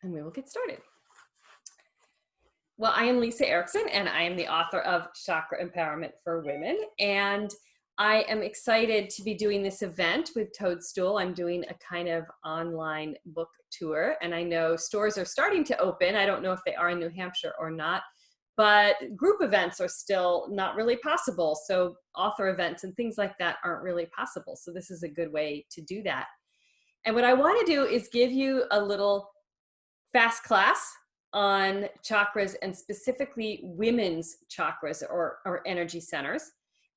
and we will get started. Well, I am Lisa Erickson, and I am the author of Chakra Empowerment for Women, and I am excited to be doing this event with Toadstool. I'm doing a kind of online book tour, and I know stores are starting to open. I don't know if they are in New Hampshire or not, but group events are still not really possible. So author events and things like that aren't really possible. So this is a good way to do that. And what I want to do is give you a little fast class on chakras, and specifically women's chakras or energy centers.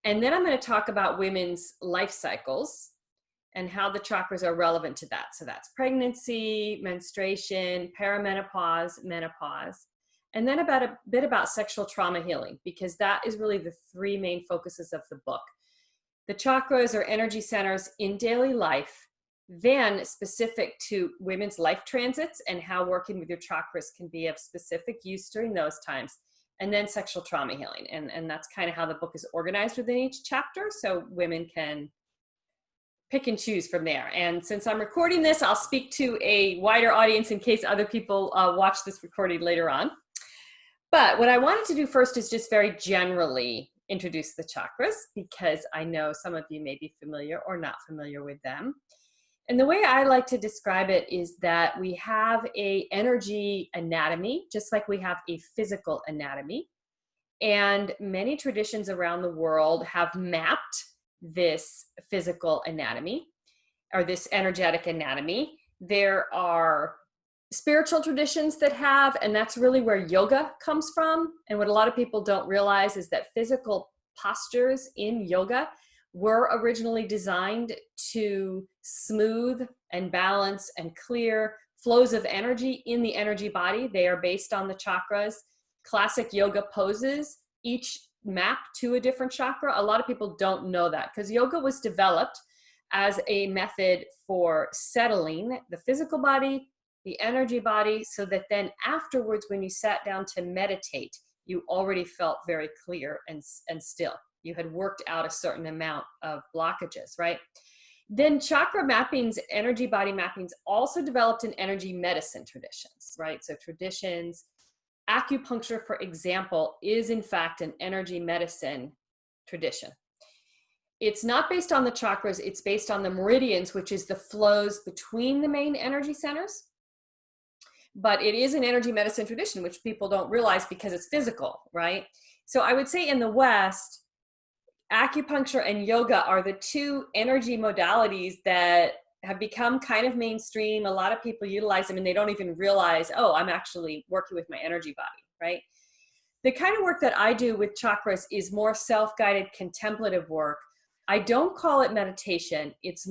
And then I'm going to talk about women's life cycles and how the chakras are relevant to that. So that's pregnancy, menstruation, perimenopause, menopause, and then a bit about sexual trauma healing, because that is really the three main focuses of the book. The chakras are energy centers in daily life, then specific to women's life transits and how working with your chakras can be of specific use during those times, and then sexual trauma healing. And that's kind of how the book is organized within each chapter, so women can pick and choose from there. And since I'm recording this, I'll speak to a wider audience in case other people watch this recording later on. But what I wanted to do first is just very generally introduce the chakras, because I know some of you may be familiar or not familiar with them. And the way I like to describe it is that we have an energy anatomy, just like we have a physical anatomy. And many traditions around the world have mapped this physical anatomy, or this energetic anatomy. There are spiritual traditions that have, and that's really where yoga comes from. And what a lot of people don't realize is that physical postures in yoga were originally designed to smooth and balance and clear flows of energy in the energy body. They are based on the chakras. Classic yoga poses each map to a different chakra. A lot of people don't know that, because yoga was developed as a method for settling the physical body, the energy body, so that then afterwards, when you sat down to meditate, you already felt very clear and still. You had worked out a certain amount of blockages, right? Then chakra mappings, energy body mappings, also developed in energy medicine traditions, right? So traditions, acupuncture, for example, is in fact an energy medicine tradition. It's not based on the chakras, it's based on the meridians, which is the flows between the main energy centers. But it is an energy medicine tradition, which people don't realize because it's physical, right? So I would say in the West, acupuncture and yoga are the two energy modalities that have become kind of mainstream. A lot of people utilize them and they don't even realize, oh, I'm actually working with my energy body, right? The kind of work that I do with chakras is more self-guided contemplative work. I don't call it meditation. It's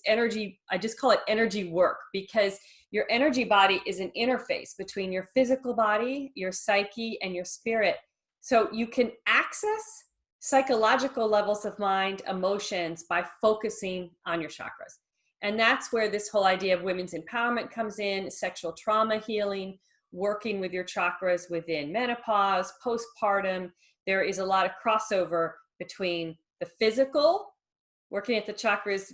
energy. I just call it energy work, because your energy body is an interface between your physical body, your psyche, and your spirit. So you can access psychological levels of mind, emotions, by focusing on your chakras. And that's where this whole idea of women's empowerment comes in, sexual trauma healing, working with your chakras within menopause, postpartum. There is a lot of crossover between the physical, working at the chakras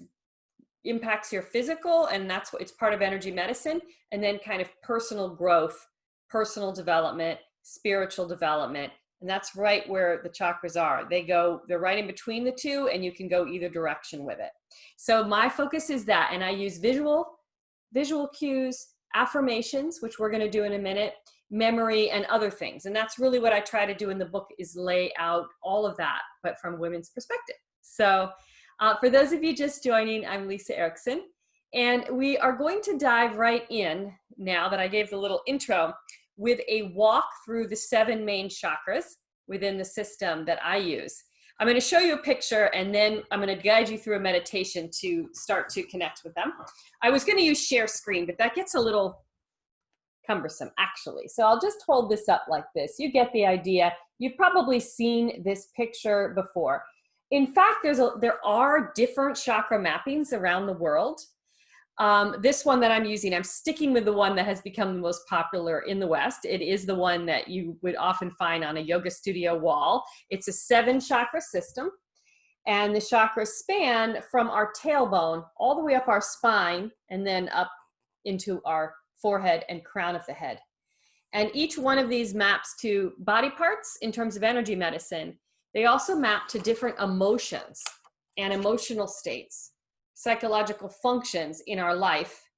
impacts your physical, and that's what it's part of energy medicine, and then kind of personal growth, personal development, spiritual development. And that's right where the chakras are. They're right in between the two, and you can go either direction with it. So my focus is that, and I use visual cues, affirmations, which we're going to do in a minute, memory, and other things. And that's really what I try to do in the book, is lay out all of that, but from women's perspective. So for those of you just joining, I'm Lisa Erickson, and we are going to dive right in now that I gave the little intro, with a walk through the 7 main chakras within the system that I use. I'm going to show you a picture, and then I'm going to guide you through a meditation to start to connect with them. I was going to use share screen, but that gets a little cumbersome, actually. So I'll just hold this up like this. You get the idea. You've probably seen this picture before. In fact, there are different chakra mappings around the world. This one that I'm using, I'm sticking with the one that has become the most popular in the West. It is the one that you would often find on a yoga studio wall. It's a 7 chakra system, and the chakras span from our tailbone all the way up our spine and then up into our forehead, and crown of the head. And each one of these maps to body parts in terms of energy medicine. They also map to different emotions and emotional states, psychological functions in our life.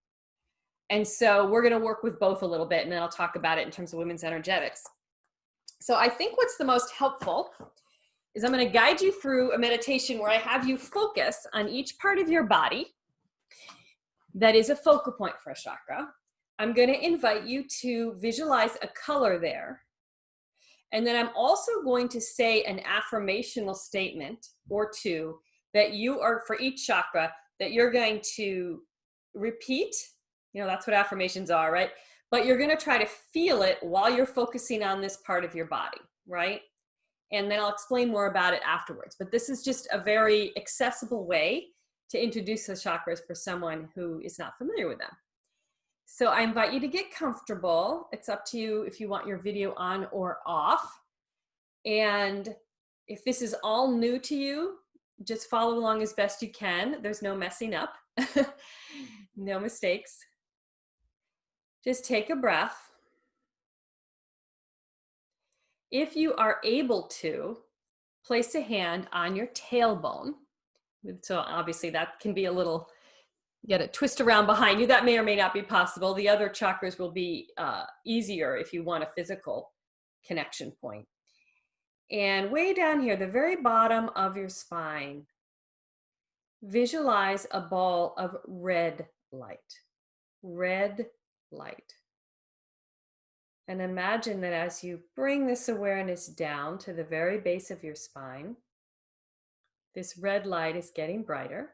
And so we're going to work with both a little bit, and then I'll talk about it in terms of women's energetics. So I think what's the most helpful is I'm going to guide you through a meditation where I have you focus on each part of your body that is a focal point for a chakra. I'm going to invite you to visualize a color there. And then I'm also going to say an affirmational statement or two that you are, for each chakra, that you're going to repeat. You know, that's what affirmations are, right? But you're going to try to feel it while you're focusing on this part of your body, right? And then I'll explain more about it afterwards. But this is just a very accessible way to introduce the chakras for someone who is not familiar with them. So I invite you to get comfortable. It's up to you if you want your video on or off. And if this is all new to you, just follow along as best you can. There's no messing up, no mistakes. Just take a breath. If you are able to, place a hand on your tailbone. So obviously that can be a little, get a twist around behind you. That may or may not be possible. The other chakras will be easier if you want a physical connection point. And way down here, the very bottom of your spine, visualize a ball of red light. Red light. And imagine that as you bring this awareness down to the very base of your spine, this red light is getting brighter.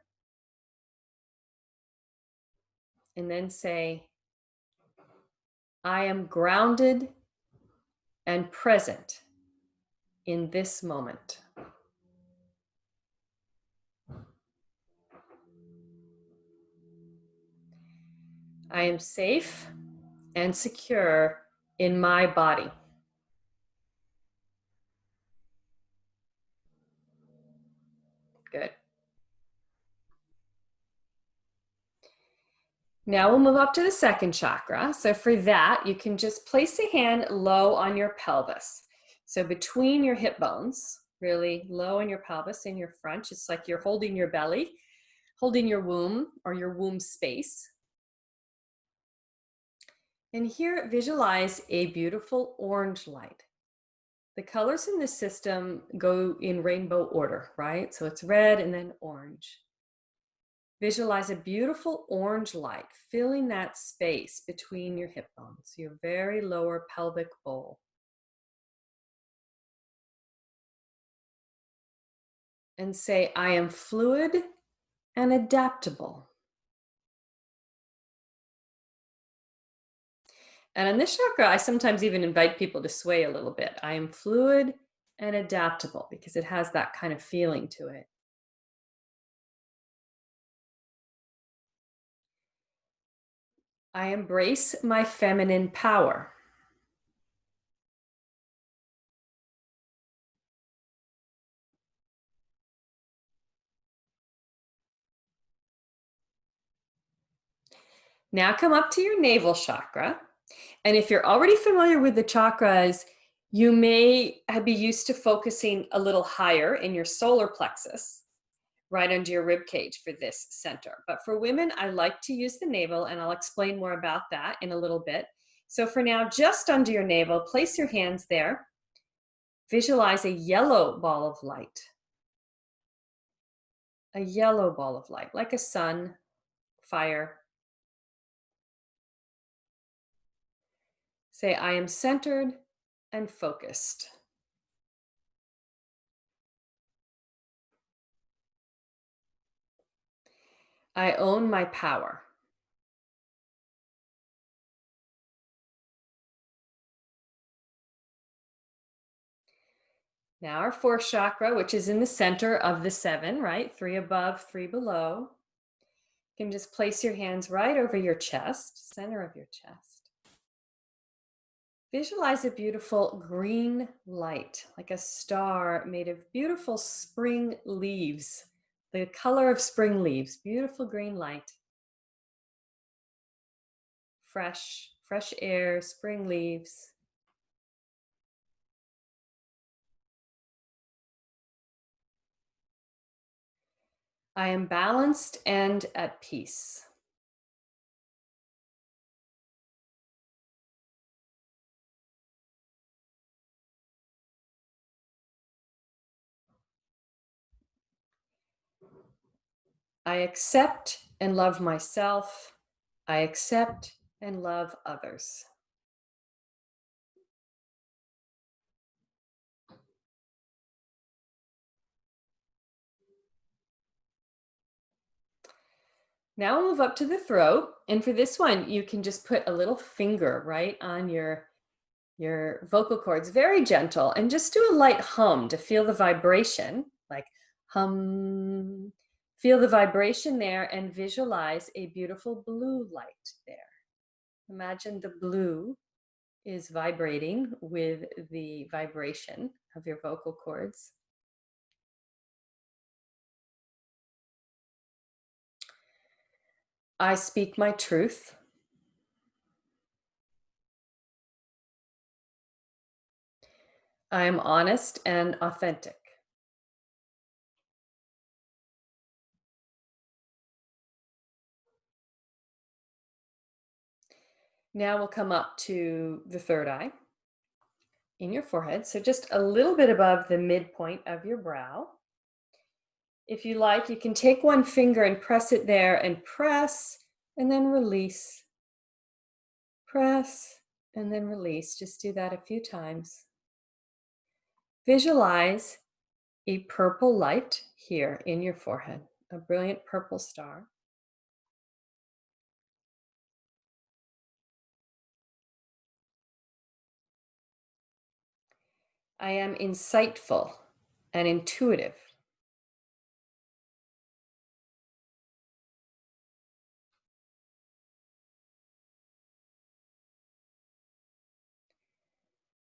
And then say, I am grounded and present in this moment. I am safe and secure in my body. Good. Now we'll move up to the second chakra. So for that, you can just place a hand low on your pelvis. So between your hip bones, really low in your pelvis, in your front, it's like you're holding your belly, holding your womb or your womb space. And here, visualize a beautiful orange light. The colors in this system go in rainbow order, right? So it's red and then orange. Visualize a beautiful orange light filling that space between your hip bones, your very lower pelvic bowl. And say, I am fluid and adaptable. And on this chakra, I sometimes even invite people to sway a little bit. I am fluid and adaptable because it has that kind of feeling to it. I embrace my feminine power. Now come up to your navel chakra. And if you're already familiar with the chakras, you may be used to focusing a little higher in your solar plexus, right under your rib cage for this center. But for women, I like to use the navel, and I'll explain more about that in a little bit. So for now, just under your navel, place your hands there. Visualize a yellow ball of light. A yellow ball of light, like a sun, fire. Say, I am centered and focused. I own my power. Now our fourth chakra, which is in the center of the seven, right? 3 above, 3 below. You can just place your hands right over your chest, center of your chest. Visualize a beautiful green light, like a star made of beautiful spring leaves, the color of spring leaves, beautiful green light. fresh air, spring leaves. I am balanced and at peace. I accept and love myself. I accept and love others. Now we'll move up to the throat. And for this one, you can just put a little finger right on your vocal cords, very gentle, and just do a light hum to feel the vibration, like hum. Feel the vibration there and visualize a beautiful blue light there. Imagine the blue is vibrating with the vibration of your vocal cords. I speak my truth. I am honest and authentic. Now we'll come up to the third eye in your forehead. So just a little bit above the midpoint of your brow. If you like, you can take one finger and press it there and press and then release. Press and then release. Just do that a few times. Visualize a purple light here in your forehead, a brilliant purple star. I am insightful and intuitive.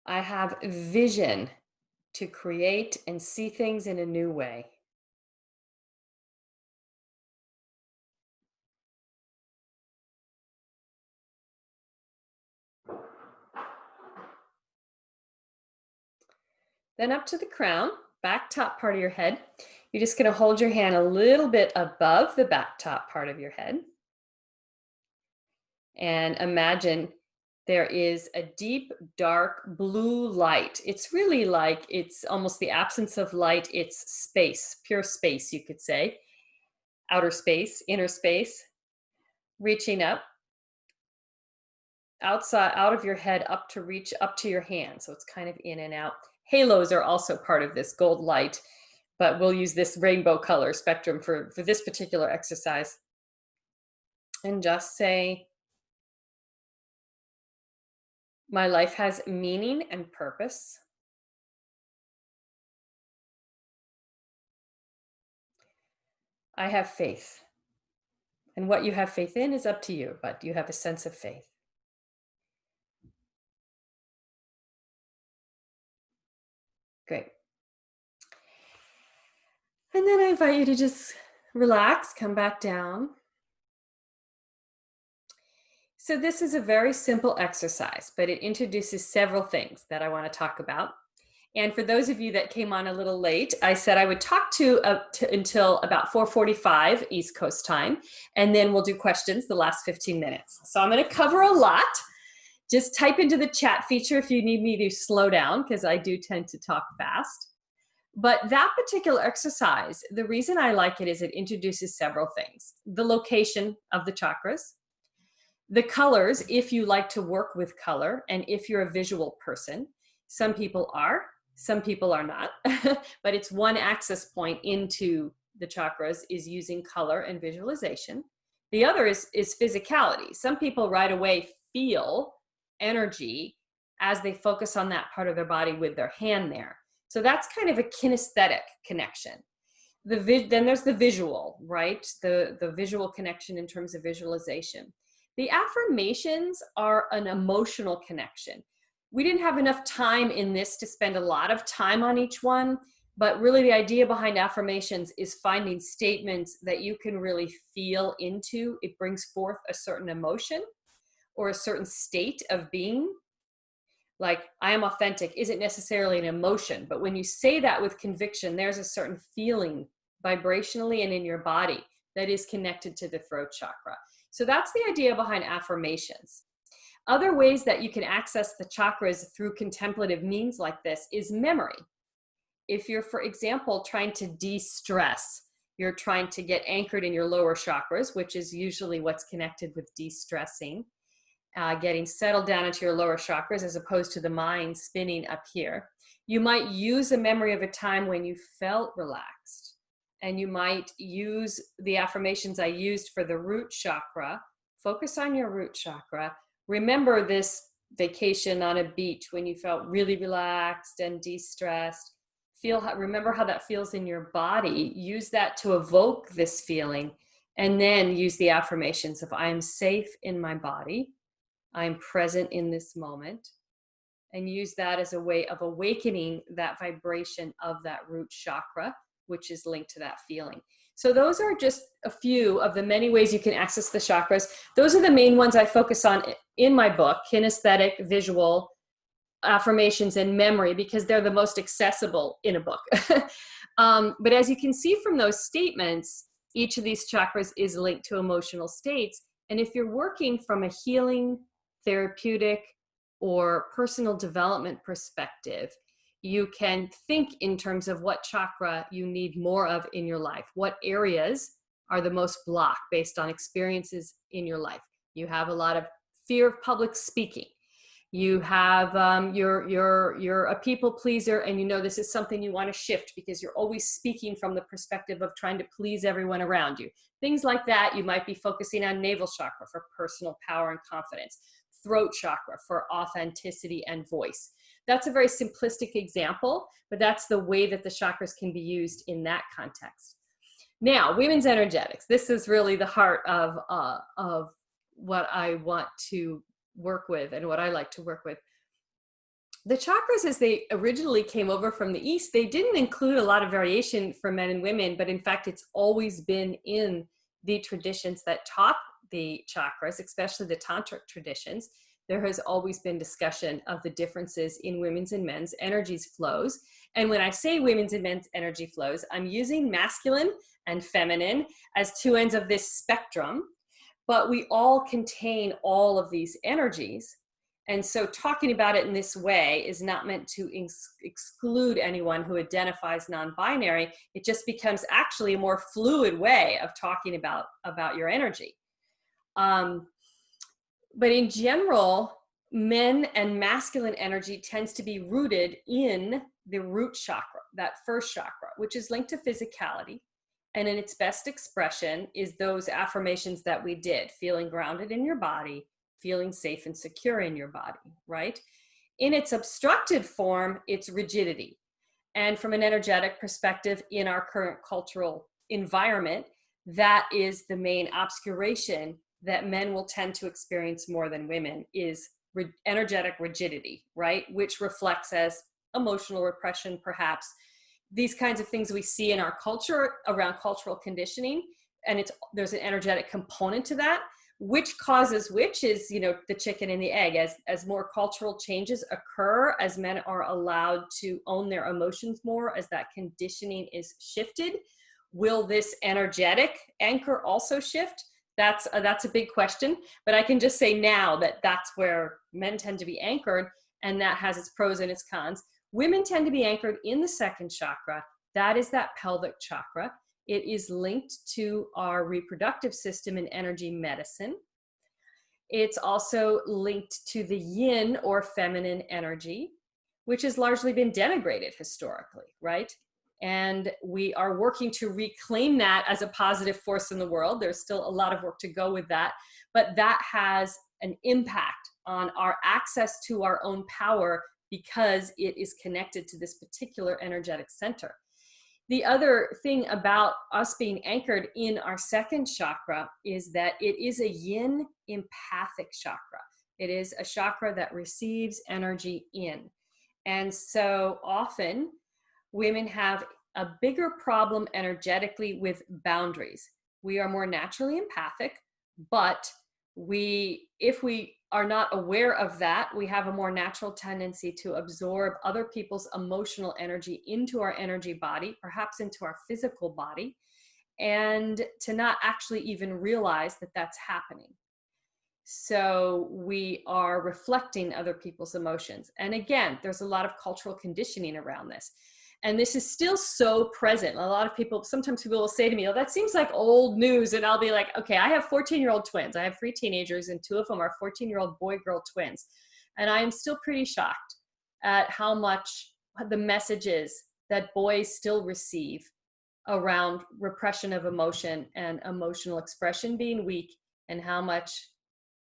I have vision to create and see things in a new way. Then up to the crown, back top part of your head. You're just going to hold your hand a little bit above the back top part of your head. And imagine there is a deep, dark blue light. It's really like it's almost the absence of light. It's space, pure space, you could say. Outer space, inner space, reaching up, outside, out of your head, up to reach up to your hand. So it's kind of in and out. Halos are also part of this gold light, but we'll use this rainbow color spectrum for this particular exercise. And just say, my life has meaning and purpose. I have faith. And what you have faith in is up to you, but you have a sense of faith. Great. And then I invite you to just relax, come back down. So this is a very simple exercise, but it introduces several things that I want to talk about. And for those of you that came on a little late, I said I would talk until about 4:45 East Coast time, and then we'll do questions the last 15 minutes. So I'm going to cover a lot. Just type into the chat feature if you need me to slow down, because I do tend to talk fast. But that particular exercise, the reason I like it is it introduces several things. The location of the chakras, the colors, if you like to work with color, and if you're a visual person. Some people are, some people are not, but it's one access point into the chakras is using color and visualization. The other is physicality. Some people right away feel energy as they focus on that part of their body with their hand there. So that's kind of a kinesthetic connection. Then there's the visual, right? The visual connection in terms of visualization. The affirmations are an emotional connection. We didn't have enough time in this to spend a lot of time on each one, but really the idea behind affirmations is finding statements that you can really feel into. It brings forth a certain emotion, or a certain state of being. Like, I am authentic isn't necessarily an emotion, but when you say that with conviction, there's a certain feeling vibrationally and in your body that is connected to the throat chakra. So that's the idea behind affirmations. Other ways that you can access the chakras through contemplative means like this is memory. If you're, for example, trying to de-stress, you're trying to get anchored in your lower chakras, which is usually what's connected with de-stressing, getting settled down into your lower chakras as opposed to the mind spinning up here. You might use a memory of a time when you felt relaxed, and you might use the affirmations I used for the root chakra. Focus on your root chakra. Remember this vacation on a beach when you felt really relaxed and de-stressed. Remember how that feels in your body. Use that to evoke this feeling, and then use the affirmations of I am safe in my body. I'm present in this moment, and use that as a way of awakening that vibration of that root chakra, which is linked to that feeling. So those are just a few of the many ways you can access the chakras. Those are the main ones I focus on in my book: kinesthetic, visual, affirmations, and memory, because they're the most accessible in a book. But as you can see from those statements, each of these chakras is linked to emotional states. And if you're working from a healing, therapeutic, or personal development perspective, you can think in terms of what chakra you need more of in your life. What areas are the most blocked based on experiences in your life? You have a lot of fear of public speaking. You have, you're a people pleaser, and you know this is something you want to shift because you're always speaking from the perspective of trying to please everyone around you. Things like that. You might be focusing on navel chakra for personal power and confidence. Throat chakra for authenticity and voice. That's a very simplistic example, but that's the way that the chakras can be used in that context. Now, women's energetics. This is really the heart of what I want to work with and what I like to work with. The chakras, as they originally came over from the East, they didn't include a lot of variation for men and women, but in fact, it's always been in the traditions that taught the chakras, especially the tantric traditions. There has always been discussion of the differences in women's and men's energies flows. And when I say women's and men's energy flows, I'm using masculine and feminine as two ends of this spectrum, but we all contain all of these energies. And so talking about it in this way is not meant to exclude anyone who identifies non-binary. It just becomes actually a more fluid way of talking about your energy. But in general, men and masculine energy tends to be rooted in the root chakra, that first chakra, which is linked to physicality. And in its best expression is those affirmations that we did: feeling grounded in your body, feeling safe and secure in your body, right? In its obstructed form, it's rigidity. And from an energetic perspective, in our current cultural environment, that is the main obscuration that men will tend to experience more than women, is energetic rigidity, right? Which reflects as emotional repression, perhaps. These kinds of things we see in our culture around cultural conditioning, and there's an energetic component to that. Which causes which is, the chicken and the egg. As more cultural changes occur, as men are allowed to own their emotions more, as that conditioning is shifted, will this energetic anchor also shift? That's a big question, but I can just say now that that's where men tend to be anchored, and that has its pros and its cons. Women tend to be anchored in the second chakra. That is that pelvic chakra. It is linked to our reproductive system and energy medicine. It's also linked to the yin or feminine energy, which has largely been denigrated historically, right? And we are working to reclaim that as a positive force in the world. There's still a lot of work to go with that, but that has an impact on our access to our own power because it is connected to this particular energetic center. The other thing about us being anchored in our second chakra is that it is a yin empathic chakra. It is a chakra that receives energy in. And so often women have a bigger problem energetically with boundaries. We are more naturally empathic, but if we are not aware of that, we have a more natural tendency to absorb other people's emotional energy into our energy body, perhaps into our physical body, and to not actually even realize that that's happening. So we are reflecting other people's emotions. And again, there's a lot of cultural conditioning around this. And this is still so present. A lot of people, sometimes people will say to me, oh, that seems like old news. And I'll be like, okay, I have 14-year-old twins. I have 3 teenagers, and 2 of them are 14-year-old boy-girl twins. And I am still pretty shocked at how much the messages that boys still receive around repression of emotion and emotional expression being weak, and how much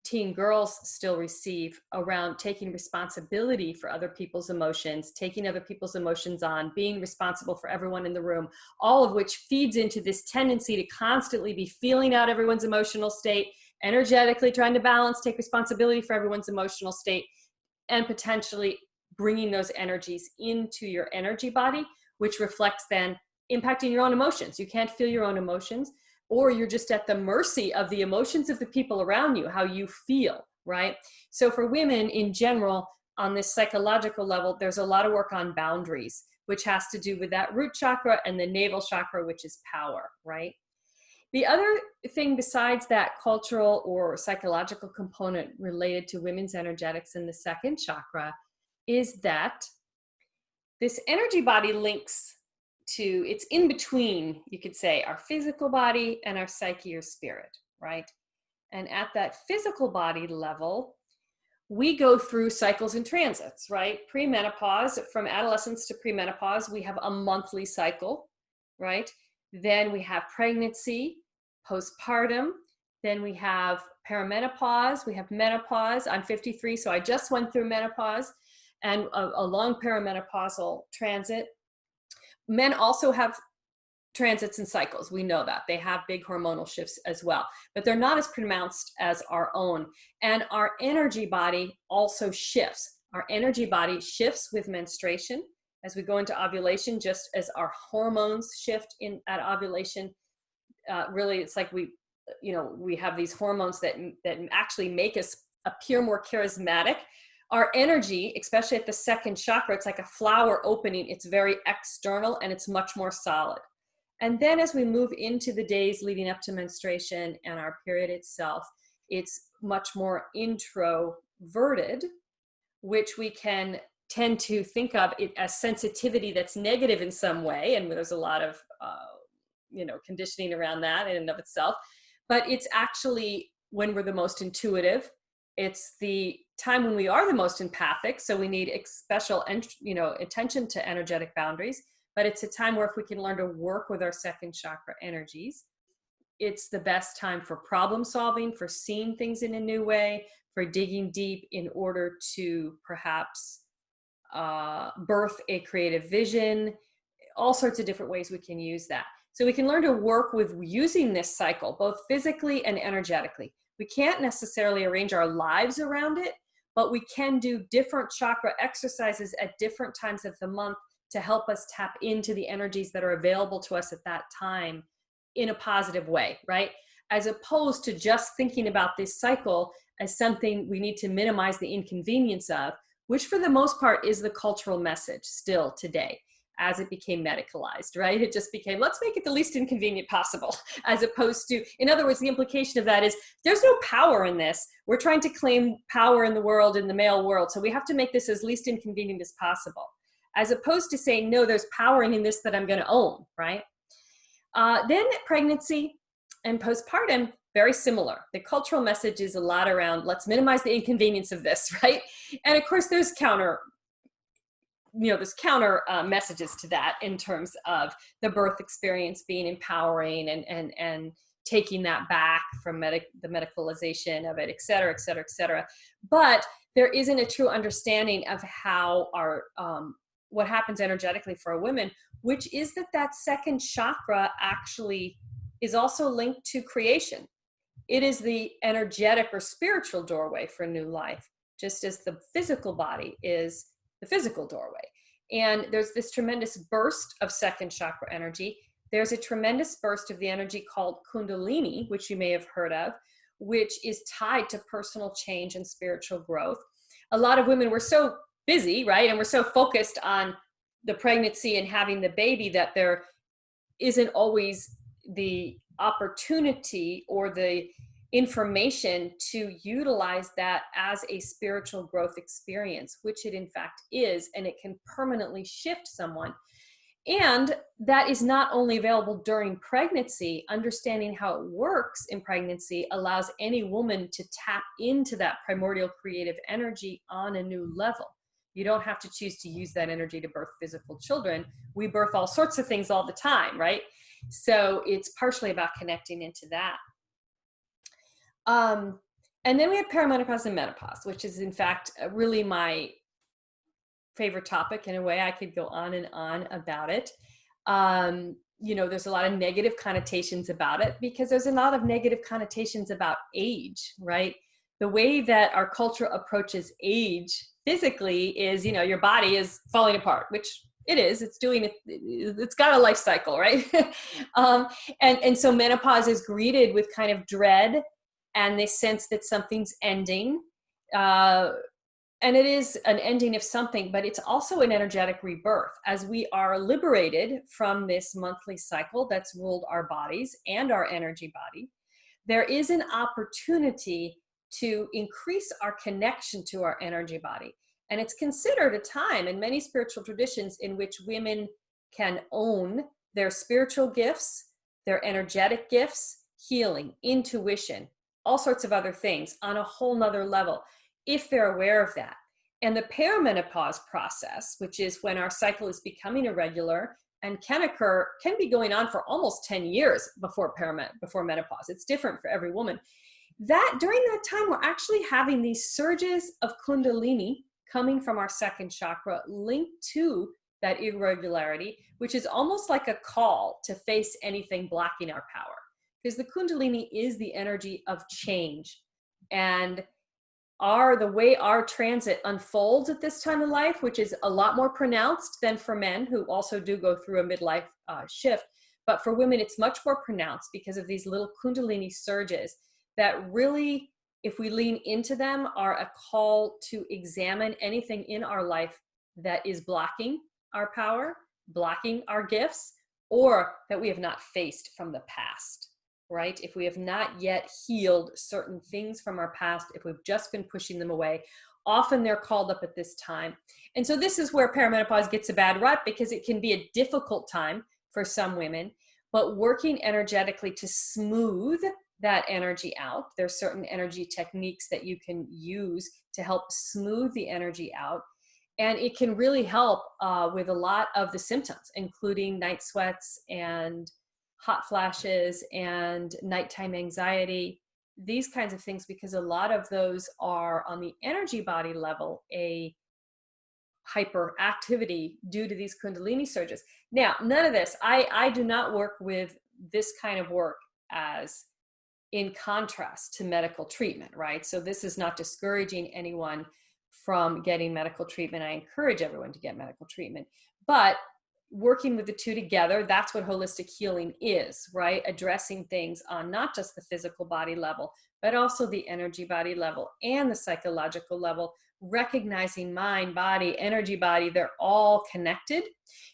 teen girls still receive around taking responsibility for other people's emotions, taking other people's emotions on, being responsible for everyone in the room, all of which feeds into this tendency to constantly be feeling out everyone's emotional state, energetically trying to balance, take responsibility for everyone's emotional state, and potentially bringing those energies into your energy body, which reflects then impacting your own emotions. You can't feel your own emotions, or you're just at the mercy of the emotions of the people around you, how you feel, right? So for women in general, on this psychological level, there's a lot of work on boundaries, which has to do with that root chakra and the navel chakra, which is power, right? The other thing besides that cultural or psychological component related to women's energetics in the second chakra is that this energy body links to, it's in between, you could say, our physical body and our psyche or spirit, right? And at that physical body level, we go through cycles and transits, right? Premenopause, from adolescence to premenopause, we have a monthly cycle, right? Then we have pregnancy, postpartum, then we have perimenopause, we have menopause. I'm 53, so I just went through menopause, and a long perimenopausal transit. Men also have transits and cycles. We know that. They have big hormonal shifts as well, but they're not as pronounced as our own. And our energy body also shifts. Our energy body shifts with menstruation as we go into ovulation, just as our hormones shift at ovulation. Really, it's like we have these hormones that actually make us appear more charismatic. Our energy, especially at the second chakra, it's like a flower opening. It's very external and it's much more solid. And then as we move into the days leading up to menstruation and our period itself, it's much more introverted, which we can tend to think of it as sensitivity that's negative in some way. And there's a lot of, conditioning around that in and of itself. But it's actually when we're the most intuitive. It's the time when we are the most empathic. So we need special, attention to energetic boundaries. But it's a time where if we can learn to work with our second chakra energies, it's the best time for problem solving, for seeing things in a new way, for digging deep in order to perhaps birth a creative vision, all sorts of different ways we can use that. So we can learn to work with using this cycle, both physically and energetically. We can't necessarily arrange our lives around it, but we can do different chakra exercises at different times of the month to help us tap into the energies that are available to us at that time in a positive way, right? As opposed to just thinking about this cycle as something we need to minimize the inconvenience of, which for the most part is the cultural message still today. As it became medicalized, right? It just became, let's make it the least inconvenient possible, as opposed to, in other words, the implication of that is there's no power in this. We're trying to claim power in the world, in the male world. So we have to make this as least inconvenient as possible, as opposed to saying, no, there's power in this that I'm going to own, right? Then pregnancy and postpartum, very similar. The cultural message is a lot around, let's minimize the inconvenience of this, right? And of course, there's counter messages to that in terms of the birth experience being empowering and taking that back from the medicalization of it, et cetera, et cetera, et cetera. But there isn't a true understanding of how what happens energetically for a woman, which is that second chakra actually is also linked to creation. It is the energetic or spiritual doorway for new life, just as the physical body is the physical doorway. And there's this tremendous burst of second chakra energy. There's a tremendous burst of the energy called Kundalini, which you may have heard of, which is tied to personal change and spiritual growth. A lot of women were so busy, right? And we're so focused on the pregnancy and having the baby that there isn't always the opportunity or the information to utilize that as a spiritual growth experience, which it in fact is, and it can permanently shift someone. And that is not only available during pregnancy. Understanding how it works in pregnancy allows any woman to tap into that primordial creative energy on a new level. You don't have to choose to use that energy to birth physical children. We birth all sorts of things all the time, right? So it's partially about connecting into that. And then we have perimenopause and menopause, which is in fact really my favorite topic. In a way, I could go on and on about it. You know, there's a lot of negative connotations about it because there's a lot of negative connotations about age, right? The way that our culture approaches age physically is, you know, your body is falling apart, which it is. It's doing it. It's got a life cycle, right? And so menopause is greeted with kind of dread and this sense that something's ending. And it is an ending of something, but it's also an energetic rebirth as we are liberated from this monthly cycle that's ruled our bodies and our energy body. There is an opportunity to increase our connection to our energy body. And it's considered a time in many spiritual traditions in which women can own their spiritual gifts, their energetic gifts, healing, intuition, all sorts of other things on a whole nother level, if they're aware of that. And the perimenopause process, which is when our cycle is becoming irregular and can be going on for almost 10 years before menopause. It's different for every woman. That during that time, we're actually having these surges of Kundalini coming from our second chakra linked to that irregularity, which is almost like a call to face anything blocking our power. Because the Kundalini is the energy of change. And the way our transit unfolds at this time of life, which is a lot more pronounced than for men who also do go through a midlife shift. But for women, it's much more pronounced because of these little Kundalini surges that really, if we lean into them, are a call to examine anything in our life that is blocking our power, blocking our gifts, or that we have not faced from the past. Right? If we have not yet healed certain things from our past, if we've just been pushing them away, often they're called up at this time. And so this is where perimenopause gets a bad rap because it can be a difficult time for some women, but working energetically to smooth that energy out. There's certain energy techniques that you can use to help smooth the energy out. And it can really help with a lot of the symptoms, including night sweats and hot flashes and nighttime anxiety, these kinds of things, because a lot of those are on the energy body level, a hyperactivity due to these Kundalini surges. Now, none of this, I do not work with this kind of work as in contrast to medical treatment, right? So this is not discouraging anyone from getting medical treatment. I encourage everyone to get medical treatment, but working with the two together, that's what holistic healing is, right? Addressing things on not just the physical body level, but also the energy body level and the psychological level, recognizing mind, body, energy body, they're all connected.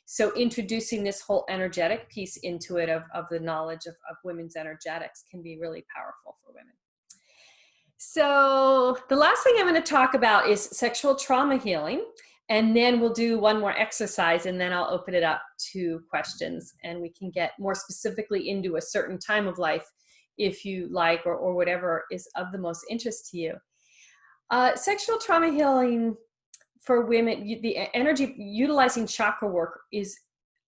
So introducing this whole energetic piece into it of the knowledge of women's energetics can be really powerful for women. So the last thing I'm going to talk about is sexual trauma healing. And then we'll do one more exercise and then I'll open it up to questions and we can get more specifically into a certain time of life if you like, or whatever is of the most interest to you. Sexual trauma healing for women, the energy utilizing chakra work is,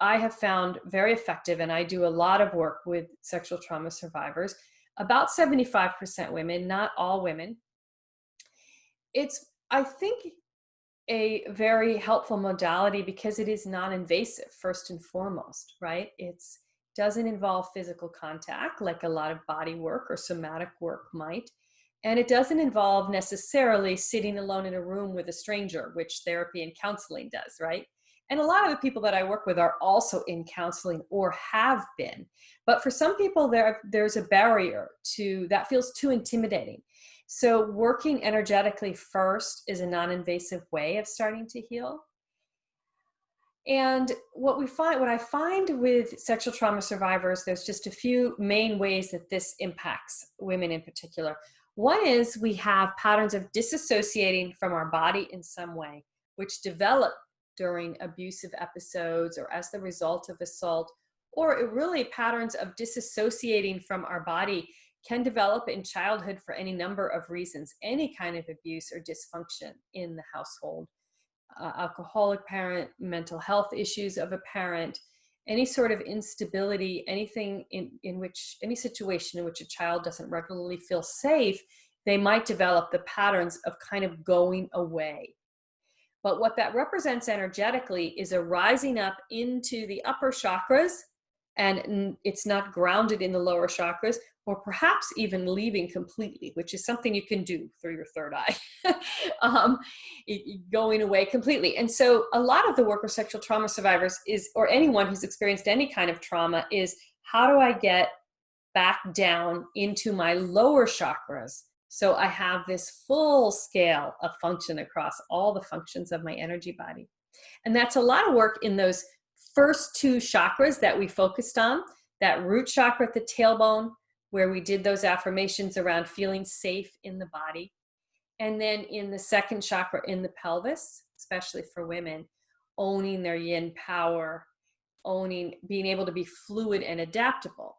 I have found very effective, and I do a lot of work with sexual trauma survivors, about 75% women, not all women. It's, I think, a very helpful modality because it is non-invasive, first and foremost, right? It doesn't involve physical contact like a lot of body work or somatic work might. And it doesn't involve necessarily sitting alone in a room with a stranger, which therapy and counseling does, right? And a lot of the people that I work with are also in counseling or have been. But for some people, there's a barrier to that, feels too intimidating. So working energetically first is a non-invasive way of starting to heal. And what I find with sexual trauma survivors, there's just a few main ways that this impacts women in particular. One is we have patterns of disassociating from our body in some way, which develop during abusive episodes or as the result of assault, or really patterns of disassociating from our body can develop in childhood for any number of reasons, any kind of abuse or dysfunction in the household. Alcoholic parent, mental health issues of a parent, any sort of instability, anything in which, any situation in which a child doesn't regularly feel safe, they might develop the patterns of kind of going away. But what that represents energetically is a rising up into the upper chakras, and it's not grounded in the lower chakras, or perhaps even leaving completely, which is something you can do through your third eye, going away completely. And so a lot of the work with sexual trauma survivors is, or anyone who's experienced any kind of trauma, is how do I get back down into my lower chakras so I have this full scale of function across all the functions of my energy body. And that's a lot of work in those first two chakras that we focused on, that root chakra at the tailbone, where we did those affirmations around feeling safe in the body. And then in the second chakra in the pelvis, especially for women, owning their yin power, being able to be fluid and adaptable.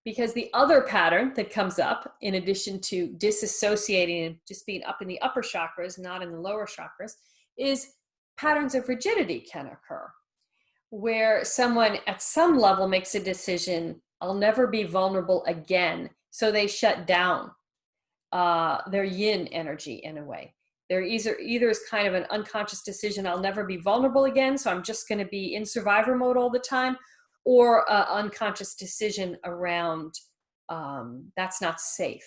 Because the other pattern that comes up, in addition to disassociating and just being up in the upper chakras, not in the lower chakras, is patterns of rigidity can occur, where someone at some level makes a decision, I'll never be vulnerable again. So they shut down their yin energy in a way. There either is kind of an unconscious decision, I'll never be vulnerable again, so I'm just going to be in survivor mode all the time, or an unconscious decision around that's not safe,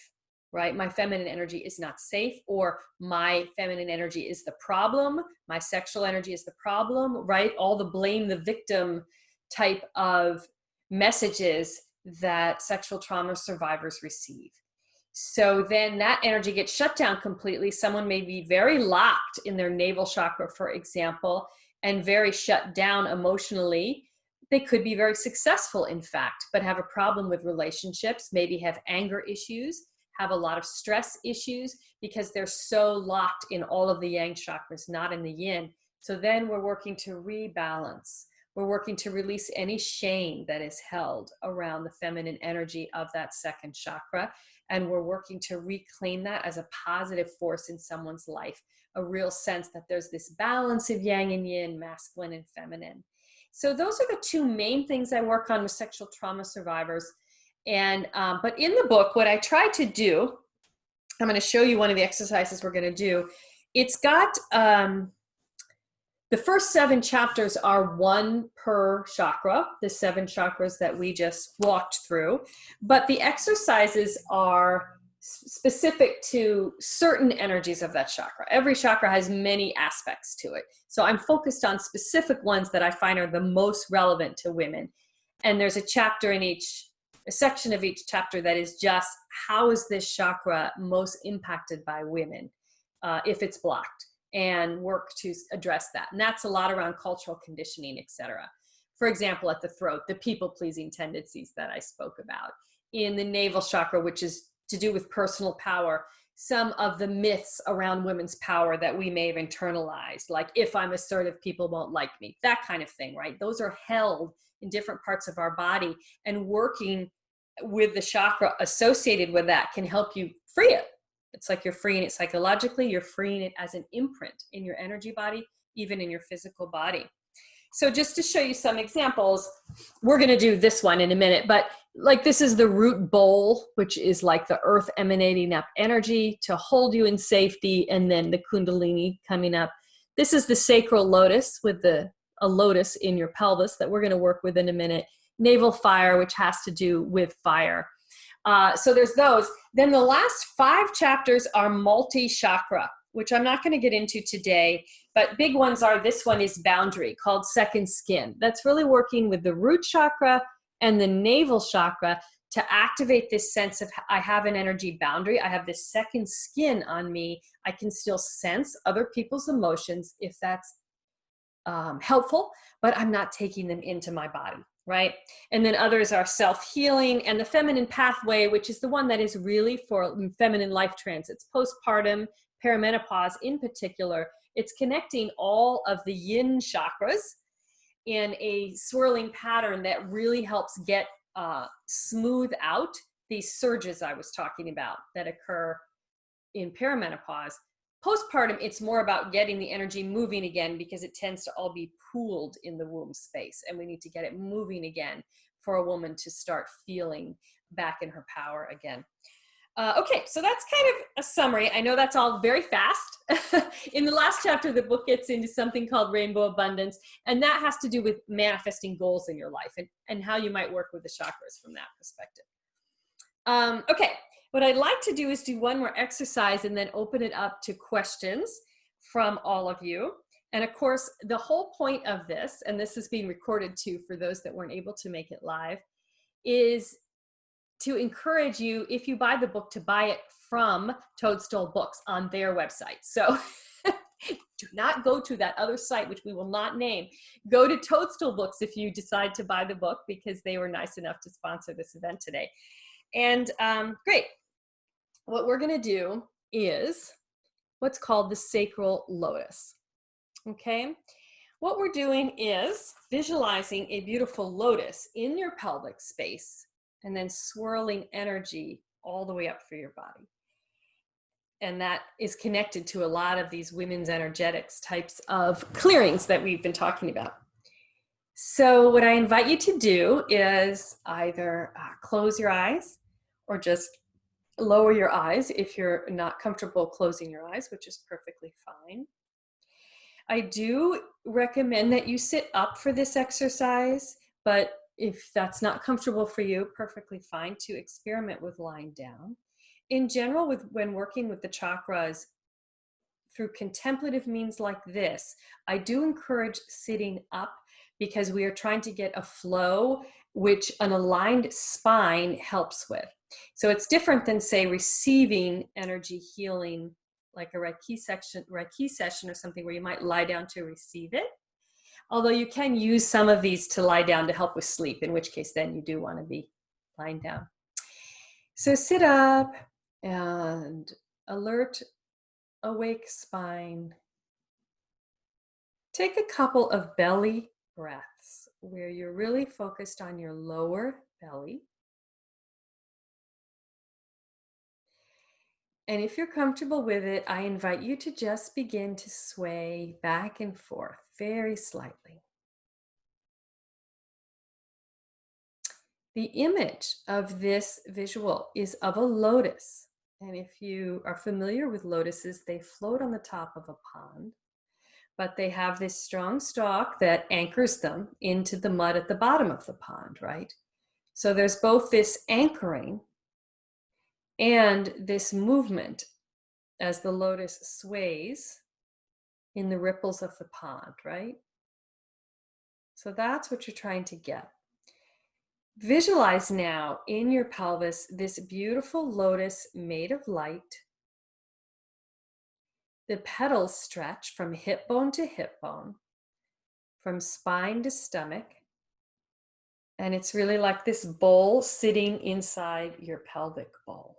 right? My feminine energy is not safe, or my feminine energy is the problem, my sexual energy is the problem, right? All the blame the victim type of messages that sexual trauma survivors receive. So then that energy gets shut down completely. Someone may be very locked in their navel chakra, for example, and very shut down emotionally. They could be very successful, in fact, but have a problem with relationships, maybe have anger issues, have a lot of stress issues, because they're so locked in all of the yang chakras, not in the yin. So then we're working to rebalance. We're working to release any shame that is held around the feminine energy of that second chakra. And we're working to reclaim that as a positive force in someone's life, a real sense that there's this balance of yang and yin, masculine and feminine. So those are the two main things I work on with sexual trauma survivors. And but in the book, what I try to do, I'm going to show you one of the exercises we're going to do. It's got the first 7 chapters are one per chakra, the 7 chakras that we just walked through. But the exercises are specific to certain energies of that chakra. Every chakra has many aspects to it. So I'm focused on specific ones that I find are the most relevant to women. And there's a chapter in a section of each chapter that is just, how is this chakra most impacted by women if it's blocked, and work to address that. And that's a lot around cultural conditioning, etc. For example, at the throat, the people-pleasing tendencies that I spoke about. In the navel chakra, which is to do with personal power, some of the myths around women's power that we may have internalized, like if I'm assertive, people won't like me, that kind of thing, right? Those are held in different parts of our body, and working with the chakra associated with that can help you free it. It's like you're freeing it psychologically, you're freeing it as an imprint in your energy body, even in your physical body. So just to show you some examples, we're going to do this one in a minute, but like this is the root bowl, which is like the earth emanating up energy to hold you in safety, and then the Kundalini coming up. This is the Sacral Lotus with a lotus in your pelvis that we're going to work with in a minute. Navel fire, which has to do with fire. So there's those. Then the last 5 chapters are multi-chakra, which I'm not going to get into today, but big ones are, this one is boundary, called second skin. That's really working with the root chakra and the navel chakra to activate this sense of, I have an energy boundary. I have this second skin on me. I can still sense other people's emotions if that's helpful, but I'm not taking them into my body, right? And then others are self-healing, and the feminine pathway, which is the one that is really for feminine life transits, postpartum, perimenopause in particular. It's connecting all of the yin chakras in a swirling pattern that really helps get smooth out these surges I was talking about that occur in perimenopause. Postpartum, it's more about getting the energy moving again, because it tends to all be pooled in the womb space, and we need to get it moving again for a woman to start feeling back in her power again. Okay, so that's kind of a summary. I know that's all very fast. In the last chapter, the book gets into something called rainbow abundance, and that has to do with manifesting goals in your life and how you might work with the chakras from that perspective. Okay, what I'd like to do is do one more exercise and then open it up to questions from all of you. And of course, the whole point of this, and this is being recorded too for those that weren't able to make it live, is to encourage you, if you buy the book, to buy it from Toadstool Books on their website. So do not go to that other site, which we will not name. Go to Toadstool Books if you decide to buy the book, because they were nice enough to sponsor this event today. And great. What we're going to do is what's called the Sacral Lotus. Okay. What we're doing is visualizing a beautiful lotus in your pelvic space, and then swirling energy all the way up through your body. And that is connected to a lot of these women's energetics types of clearings that we've been talking about. So what I invite you to do is either close your eyes, or just lower your eyes if you're not comfortable closing your eyes, which is perfectly fine. I do recommend that you sit up for this exercise, but if that's not comfortable for you, perfectly fine to experiment with lying down. In general, when working with the chakras through contemplative means like this, I do encourage sitting up, because we are trying to get a flow, which an aligned spine helps with. So it's different than, say, receiving energy healing, like a Reiki session or something where you might lie down to receive it. Although you can use some of these to lie down to help with sleep, in which case then you do want to be lying down. So sit up and alert, awake spine. Take a couple of belly breaths where you're really focused on your lower belly. And if you're comfortable with it, I invite you to just begin to sway back and forth very slightly. The image of this visual is of a lotus. And if you are familiar with lotuses, they float on the top of a pond, but they have this strong stalk that anchors them into the mud at the bottom of the pond, right? So there's both this anchoring and this movement as the lotus sways in the ripples of the pond, right? So that's what you're trying to get. Visualize now in your pelvis this beautiful lotus made of light. The petals stretch from hip bone to hip bone, from spine to stomach. And it's really like this bowl sitting inside your pelvic bowl.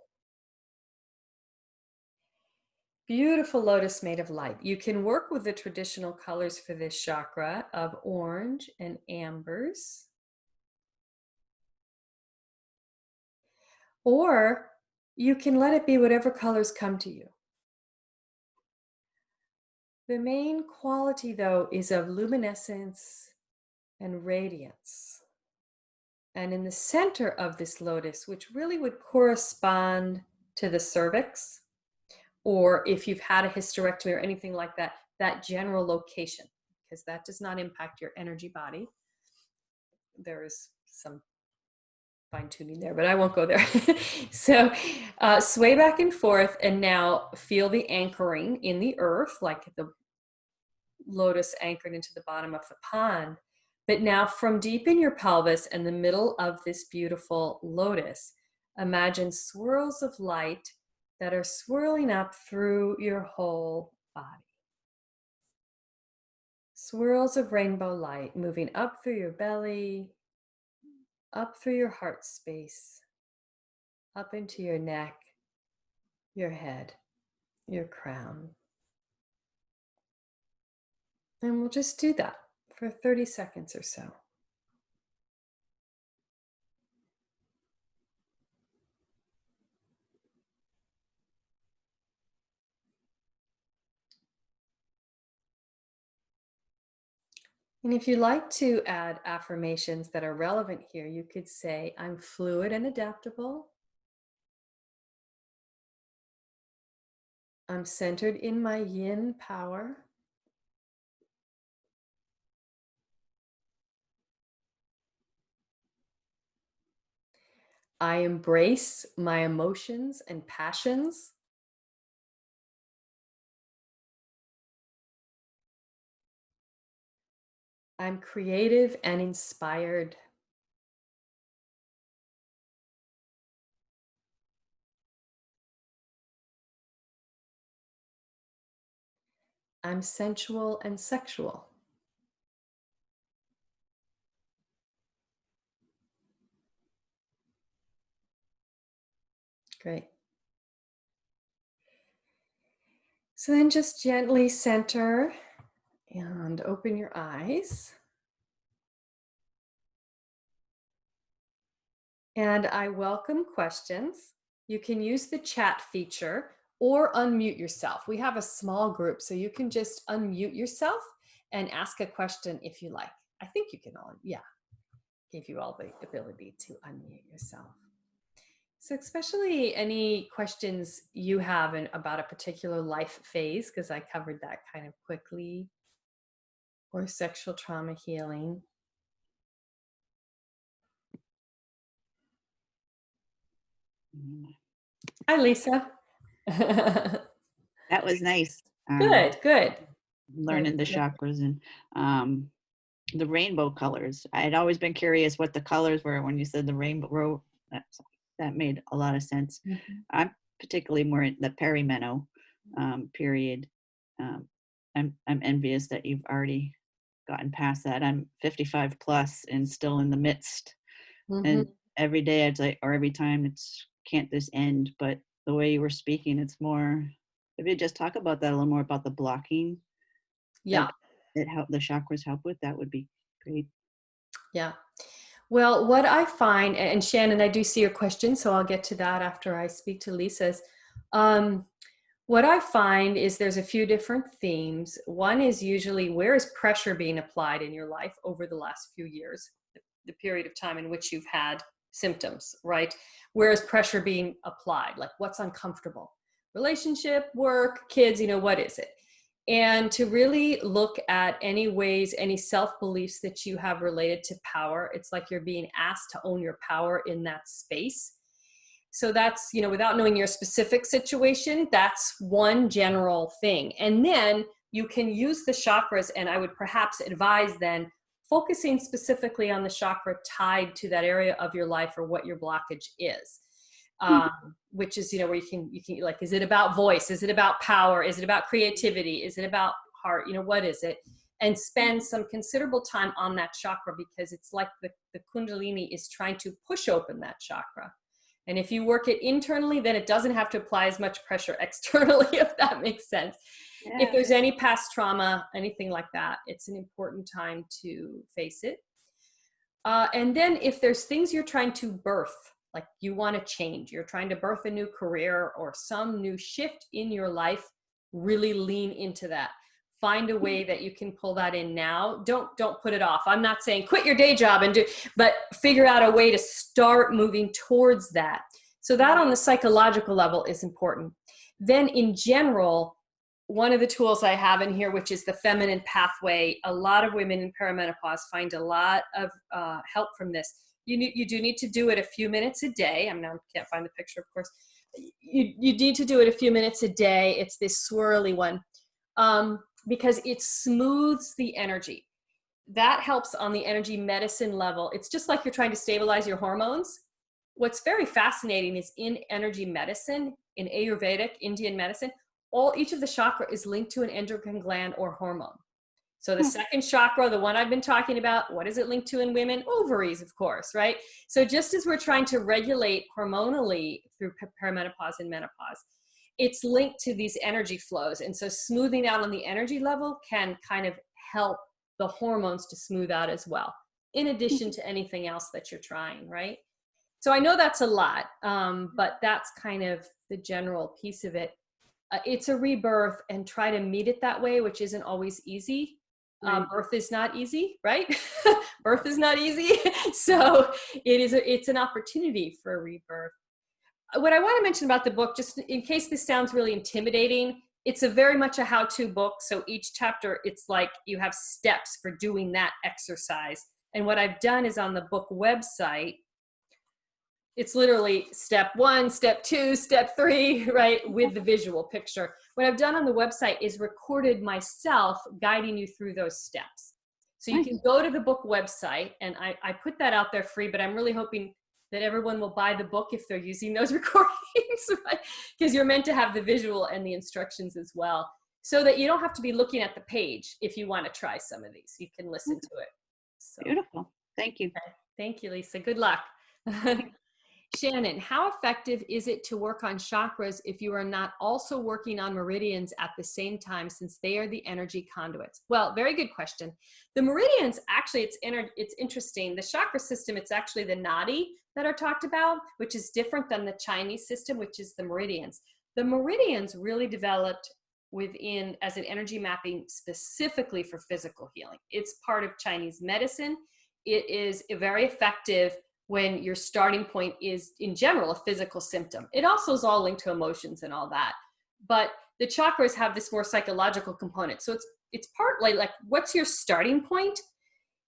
Beautiful lotus made of light. You can work with the traditional colors for this chakra of orange and ambers. Or you can let it be whatever colors come to you. The main quality, though, is of luminescence and radiance. And in the center of this lotus, which really would correspond to the cervix, or if you've had a hysterectomy or anything like that, that general location, because that does not impact your energy body. There is some fine tuning there, but I won't go there. So sway back and forth, and now feel the anchoring in the earth, like the lotus anchored into the bottom of the pond. But now from deep in your pelvis and the middle of this beautiful lotus, imagine swirls of light that are swirling up through your whole body. Swirls of rainbow light moving up through your belly, up through your heart space, up into your neck, your head, your crown. And we'll just do that for 30 seconds or so. And if you like to add affirmations that are relevant here, you could say, I'm fluid and adaptable. I'm centered in my yin power. I embrace my emotions and passions. I'm creative and inspired. I'm sensual and sexual. Great. So then just gently center and open your eyes. And I welcome questions. You can use the chat feature or unmute yourself. We have a small group, so you can just unmute yourself and ask a question if you like. I think you can all, yeah, give you all the ability to unmute yourself. So especially any questions you have about a particular life phase, because I covered that kind of quickly, or sexual trauma healing. Hi, Lisa. That was nice. Good. Learning the chakras and the rainbow colors. I had always been curious what the colors were when you said the rainbow. That made a lot of sense. Mm-hmm. I'm particularly more in the perimenopause period. I'm envious that you've already gotten past that. I'm 55 plus and still in the midst. Mm-hmm. And every day I'd say, or every time, it's can't this end? But the way you were speaking, it's more. If you just talk about that a little more about the blocking. Yeah. It help the chakras help with, that would be great. Yeah. Well, what I find, and Shannon, I do see your question, so I'll get to that after I speak to Lisa's. What I find is there's a few different themes. One is usually, where is pressure being applied in your life over the last few years, the period of time in which you've had symptoms, right? Where is pressure being applied? Like, what's uncomfortable? Relationship, work, kids, what is it? And to really look at any ways, any self-beliefs that you have related to power. It's like you're being asked to own your power in that space. So that's, without knowing your specific situation, that's one general thing. And then you can use the chakras, and I would perhaps advise then focusing specifically on the chakra tied to that area of your life or what your blockage is. Which is, where you can like, is it about voice? Is it about power? Is it about creativity? Is it about heart? What is it? And spend some considerable time on that chakra, because it's like the Kundalini is trying to push open that chakra. And if you work it internally, then it doesn't have to apply as much pressure externally, if that makes sense. Yeah. If there's any past trauma, anything like that, it's an important time to face it. And then if there's things you're trying to birth, like you want to change, you're trying to birth a new career or some new shift in your life, really lean into that. Find a way that you can pull that in now. Don't put it off. I'm not saying quit your day job but figure out a way to start moving towards that. So that on the psychological level is important. Then in general, one of the tools I have in here, which is the feminine pathway, a lot of women in perimenopause find a lot of help from this. you do need to do it a few minutes a day. Now can't find the picture, of course. You need to do it a few minutes a day. It's this swirly one, because it smooths the energy. That helps on the energy medicine level. It's just like you're trying to stabilize your hormones. What's very fascinating is in energy medicine, in Ayurvedic, Indian medicine, each of the chakra is linked to an endocrine gland or hormone. So the second chakra, the one I've been talking about, what is it linked to in women? Ovaries, of course, right? So just as we're trying to regulate hormonally through perimenopause and menopause, it's linked to these energy flows. And so smoothing out on the energy level can kind of help the hormones to smooth out as well, in addition to anything else that you're trying, right? So I know that's a lot, but that's kind of the general piece of it. It's a rebirth, and try to meet it that way, which isn't always easy. Birth is not easy, right? Birth is not easy. So it's an opportunity for a rebirth. What I want to mention about the book, just in case this sounds really intimidating, it's a very much a how-to book. So each chapter, it's like you have steps for doing that exercise. And what I've done is on the book website, it's literally step 1, step 2, step 3, right? With the visual picture. What I've done on the website is recorded myself guiding you through those steps. So you can go to the book website, and I put that out there free, but I'm really hoping that everyone will buy the book if they're using those recordings, right? Because you're meant to have the visual and the instructions as well, so that you don't have to be looking at the page if you want to try some of these. You can listen to it. So, beautiful. Thank you. okay. Thank you, Lisa. Good luck. Shannon, how effective is it to work on chakras if you are not also working on meridians at the same time, since they are the energy conduits? Well, very good question. The meridians, actually, it's interesting. The chakra system, it's actually the nadi that are talked about, which is different than the Chinese system, which is the meridians. The meridians really developed within as an energy mapping specifically for physical healing. It's part of Chinese medicine. It is very effective when your starting point is, in general, a physical symptom. It also is all linked to emotions and all that. But the chakras have this more psychological component. So it's partly like, what's your starting point?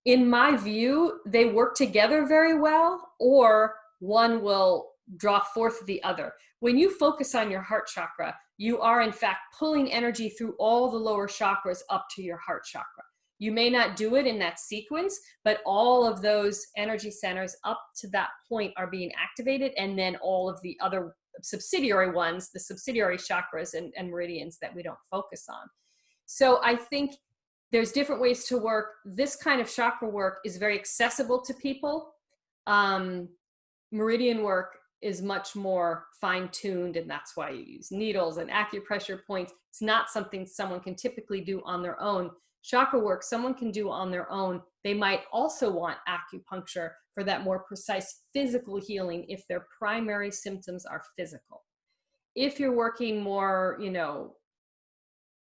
In my view, they work together very well, or one will draw forth the other. When you focus on your heart chakra, you are in fact pulling energy through all the lower chakras up to your heart chakra. You may not do it in that sequence, but all of those energy centers up to that point are being activated, and then all of the other subsidiary ones, the subsidiary chakras and meridians that we don't focus on. So I think there's different ways to work. This kind of chakra work is very accessible to people. Meridian work is much more fine-tuned, and that's why you use needles and acupressure points. It's not something someone can typically do on their own. Chakra work someone can do on their own. They might also want acupuncture for that more precise physical healing if their primary symptoms are physical. If you're working more,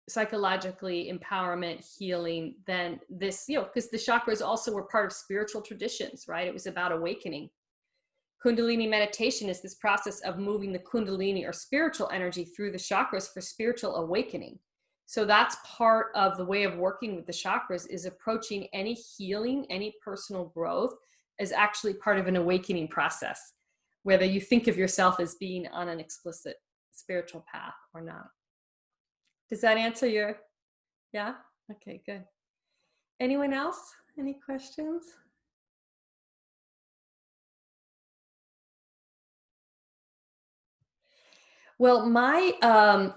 psychologically, empowerment, healing, then this, because the chakras also were part of spiritual traditions, right? It was about awakening. Kundalini meditation is this process of moving the Kundalini or spiritual energy through the chakras for spiritual awakening. So that's part of the way of working with the chakras, is approaching any healing, any personal growth as actually part of an awakening process, whether you think of yourself as being on an explicit spiritual path or not. Does that answer your, yeah? Okay, good. Anyone else? Any questions? Well, my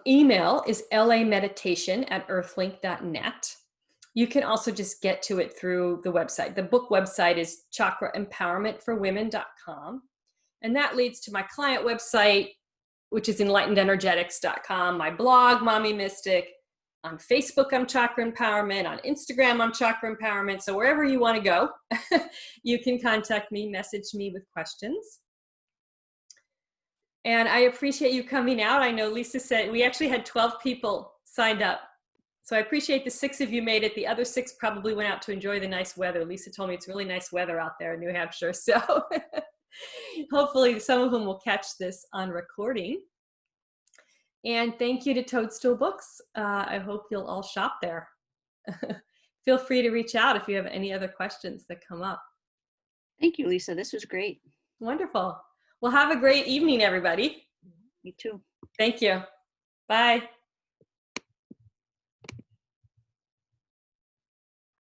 email is lameditation@earthlink.net. You can also just get to it through the website. The book website is chakraempowermentforwomen.com. And that leads to my client website, which is enlightenedenergetics.com, my blog, Mommy Mystic. On Facebook, I'm Chakra Empowerment. On Instagram, I'm Chakra Empowerment. So wherever you want to go, you can contact me, message me with questions. And I appreciate you coming out. I know Lisa said we actually had 12 people signed up. So I appreciate the 6 of you made it. The other 6 probably went out to enjoy the nice weather. Lisa told me it's really nice weather out there in New Hampshire. So hopefully some of them will catch this on recording. And thank you to Toadstool Books. I hope you'll all shop there. Feel free to reach out if you have any other questions that come up. Thank you, Lisa. This was great. Wonderful. Well, have a great evening, everybody. You too. Thank you. Bye.